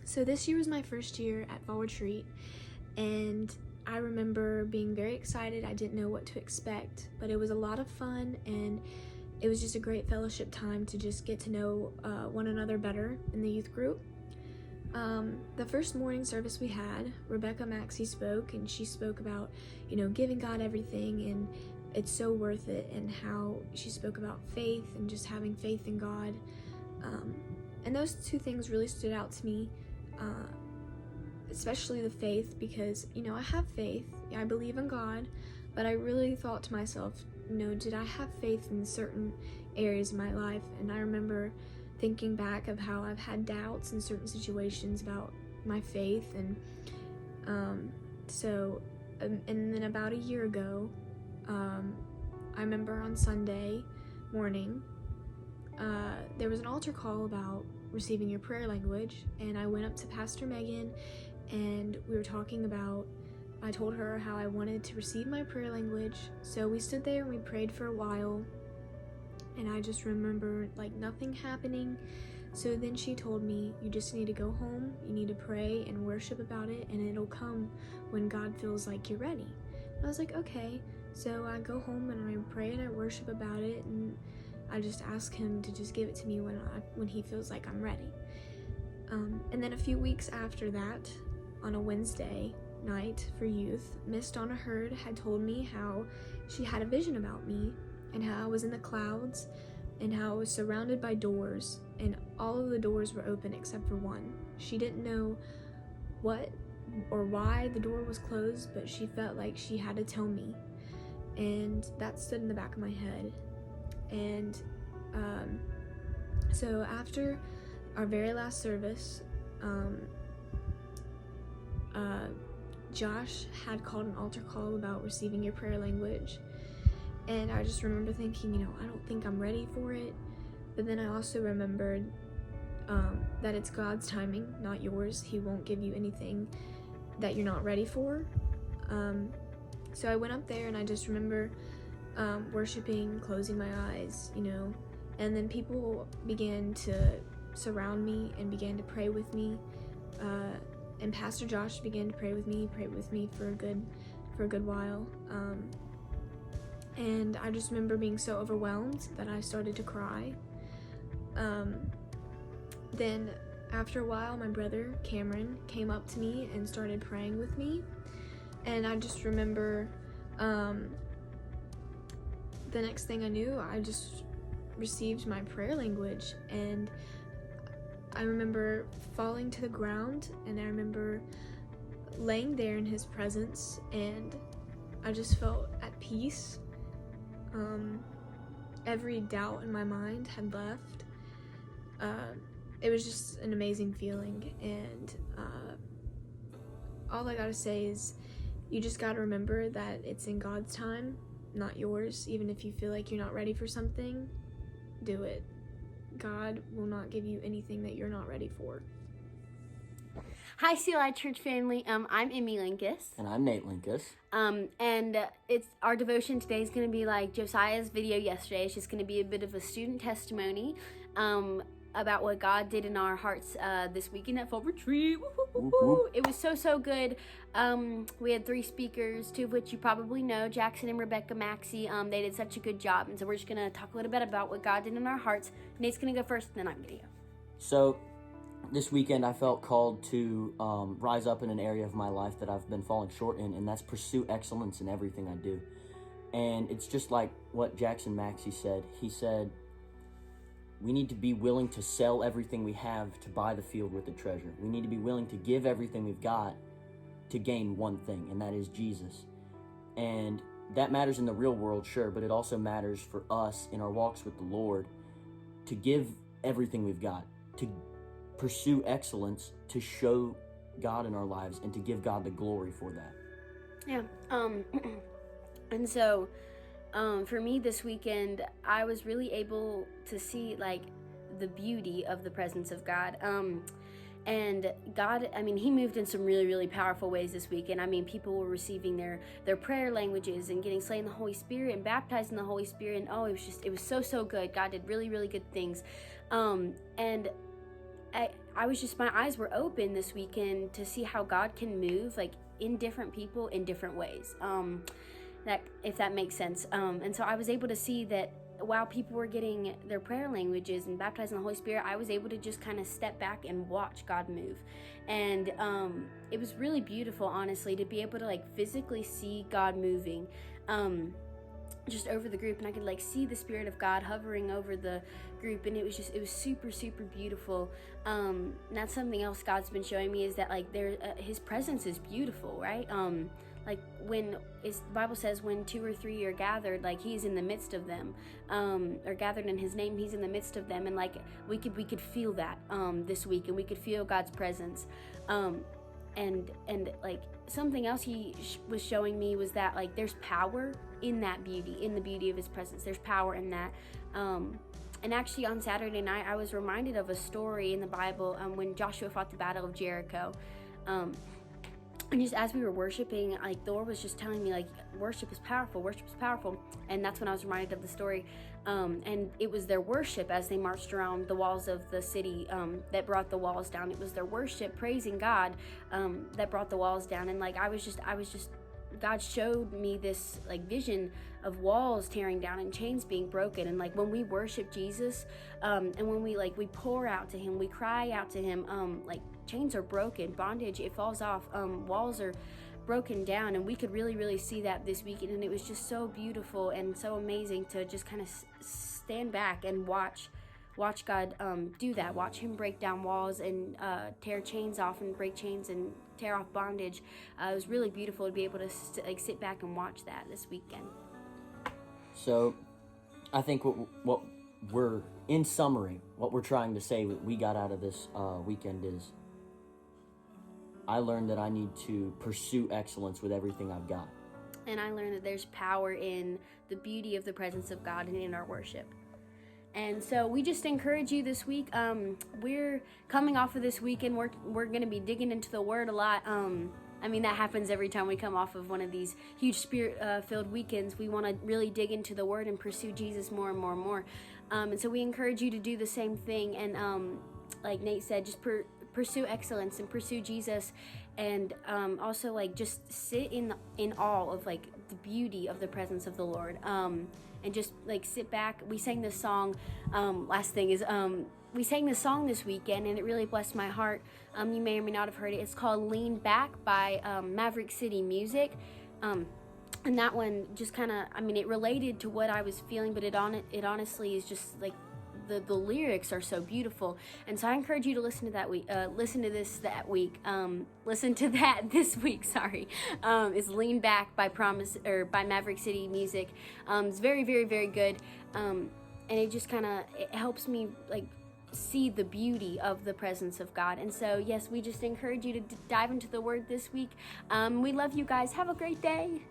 So this year was my first year at Fall Retreat, and I remember being very excited. I didn't know what to expect, but it was a lot of fun, and it was just a great fellowship time to just get to know one another better in the youth group. The first morning service we had, Rebecca Maxey spoke, and she spoke about, giving God everything, and it's so worth it, and how she spoke about faith and just having faith in God. And those two things really stood out to me, especially the faith, because, I have faith. I believe in God, but I really thought to myself, did I have faith in certain areas of my life? And I remember thinking back of how I've had doubts in certain situations about my faith, and and then about a year ago, I remember on Sunday morning, there was an altar call about receiving your prayer language, and I went up to Pastor Megan, and we were talking about, I told her how I wanted to receive my prayer language. So we stood there and we prayed for a while, and I just remember nothing happening. So then she told me, you just need to go home, you need to pray and worship about it, and it'll come when God feels like you're ready. And I was like, okay. So I go home and I pray and I worship about it, and I just ask him to just give it to me when he feels like I'm ready. And then a few weeks after that, on a Wednesday night for youth, Miss Donna Hurd had told me how she had a vision about me, and how I was in the clouds, and how I was surrounded by doors, and all of the doors were open except for one. She didn't know what or why the door was closed, but she felt like she had to tell me, and that stood in the back of my head. And so after our very last service, Josh had called an altar call about receiving your prayer language, and I just remember thinking, I don't think I'm ready for it. But then I also remembered that it's God's timing, not yours. He won't give you anything that you're not ready for. So I went up there, and I just remember worshiping, closing my eyes, and then people began to surround me and began to pray with me, and Pastor Josh began to pray with me. He prayed with me for a good while, and I just remember being so overwhelmed that I started to cry. Then after a while, my brother Cameron came up to me and started praying with me, and I just remember the next thing I knew, I just received my prayer language, and I remember falling to the ground, and I remember laying there in his presence, and I just felt at peace. Every doubt in my mind had left. It was just an amazing feeling, and all I gotta say is, you just gotta remember that it's in God's time, not yours. Even if you feel like you're not ready for something, do it. God will not give you anything that you're not ready for. Hi, CLI Church family. I'm Emme Linkous. And I'm Nate Linkous. And it's our devotion today is going to be like Josiah's video yesterday. It's just going to be a bit of a student testimony about what God did in our hearts this weekend at Fall Retreat. It was so good. We had 3 speakers, 2 of which you probably know, Jackson and Rebecca Maxey. They did such a good job, and so we're just going to talk a little bit about what God did in our hearts. Nate's going to go first, and then I'm going to go. So this weekend I felt called to rise up in an area of my life that I've been falling short in, and that's pursue excellence in everything I do. And it's just like what Jackson Maxey said. He said, we need to be willing to sell everything we have to buy the field with the treasure. We need to be willing to give everything we've got to gain one thing, and that is Jesus. And that matters in the real world, sure, but it also matters for us in our walks with the Lord to give everything we've got, to pursue excellence, to show God in our lives, and to give God the glory for that. Yeah. And so for me this weekend, I was really able to see the beauty of the presence of God. And God, He moved in some really, really powerful ways this weekend. People were receiving their prayer languages and getting slain in the Holy Spirit and baptized in the Holy Spirit. And it was so good. God did really, really good things. And my eyes were open this weekend to see how God can move like in different people in different ways. That, if that makes sense. And so I was able to see that while people were getting their prayer languages and baptized in the Holy Spirit, I was able to just kind of step back and watch God move. And it was really beautiful, honestly, to be able to like physically see God moving just over the group, and I could like see the Spirit of God hovering over the group, and it was super, super beautiful. And that's something else God's been showing me, is that like his presence is beautiful, right? Like when the Bible says when 2 or 3 are gathered, like he's in the midst of them, or gathered in his name, he's in the midst of them. And like we could feel that this week, and we could feel God's presence. And like something else he was showing me was that like there's power in that beauty, in the beauty of his presence. There's power in that. And actually on Saturday night, I was reminded of a story in the Bible when Joshua fought the Battle of Jericho. And just as we were worshiping, like the Lord was just telling me like worship is powerful, and that's when I was reminded of the story. And it was their worship as they marched around the walls of the city that brought the walls down. It was their worship praising God that brought the walls down. And like I was just God showed me this like vision of walls tearing down and chains being broken. And like when we worship Jesus, and when we pour out to him, we cry out to him, like chains are broken, bondage, it falls off, walls are broken down. And we could really, really see that this weekend. And it was just so beautiful and so amazing to just kind of stand back and watch God do that, watch him break down walls and tear chains off and break chains and tear off bondage. It was really beautiful to be able to sit back and watch that this weekend. So I think what we're, in summary, what we're trying to say, what we got out of this weekend is, I learned that I need to pursue excellence with everything I've got. And I learned that there's power in the beauty of the presence of God and in our worship. And so we just encourage you this week. We're coming off of this weekend. We're going to be digging into the Word a lot. I mean, that happens every time we come off of one of these huge Spirit-filled weekends. We want to really dig into the Word and pursue Jesus more and more and more. And so we encourage you to do the same thing. And like Nate said, just pursue excellence and pursue Jesus. And also, like, just sit in awe of, like, the beauty of the presence of the Lord. And just like sit back. We sang this song. Last thing is, we sang this song this weekend, and it really blessed my heart. You may or may not have heard it. It's called "Lean Back" by Maverick City Music. And that one just kind of, I mean, it related to what I was feeling, but it honestly is just like the lyrics are so beautiful. And so I encourage you to listen to that week. Listen to that this week. Sorry, is "Lean Back" by by Maverick City Music. It's very, very, very good. And it just kind of helps me like see the beauty of the presence of God. And so yes, we just encourage you to dive into the Word this week. We love you guys. Have a great day.